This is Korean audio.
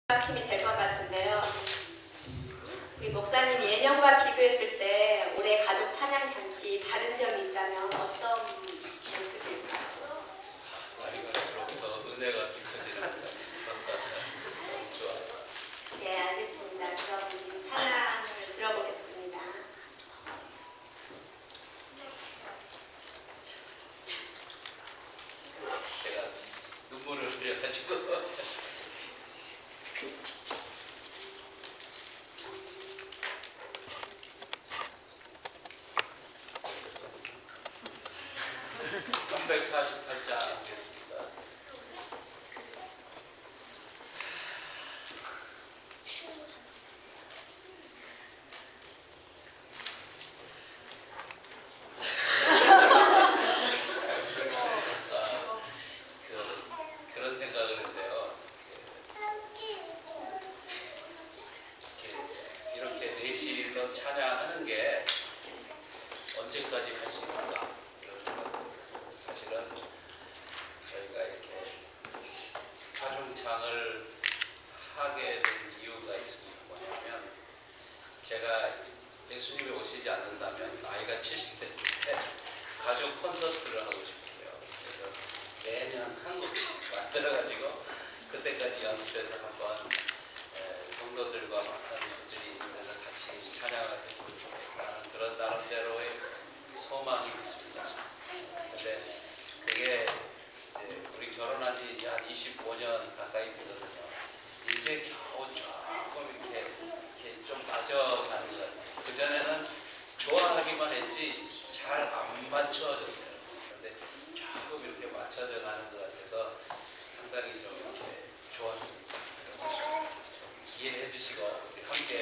팀이 될 것 같은데요. 우리 목사님 예년과 비교했을 때 올해 가족 찬양 잔치 다른 점이 있다면 어떤 모습일까요? 날이 갈수록 더 은혜가 깊어지는 것 같아서 너무 좋아요. 네, 알겠습니다. 그럼 지금 찬양을 들어보겠습니다. 제가 눈물을 흘려가지고 (348장) 하겠습니다. 그런 생각을 했어요. 이렇게 넷이서 찬양하는 게 언제까지 할 수 있을까? 그런 생각. 사실은 저희가 이렇게 사중창을 하게 된 이유가 있습니다. 뭐냐면 제가 예수님이 오시지 않는다면 나이가 70 됐을 때 가족 콘서트를 하고 싶었어요. 그래서 매년 한 곡씩 만들어가지고 그때까지 연습해서 한번 성도들과 많은 분들이 있는 데서 같이 찬양을 했으면 좋겠다. 그런 나름대로의 소망이 있습니다. 근데 그게 이제 우리 결혼한 지 이제 한 25년 가까이 되거든요. 이제 겨우 조금 이렇게 좀 맞아가는 것 같아요. 그전에는 좋아하기만 했지 잘 안 맞춰졌어요. 그런데 조금 이렇게 맞춰져 가는 것 같아서 상당히 좀 이렇게 좋았습니다. 이해해 주시고 우리 함께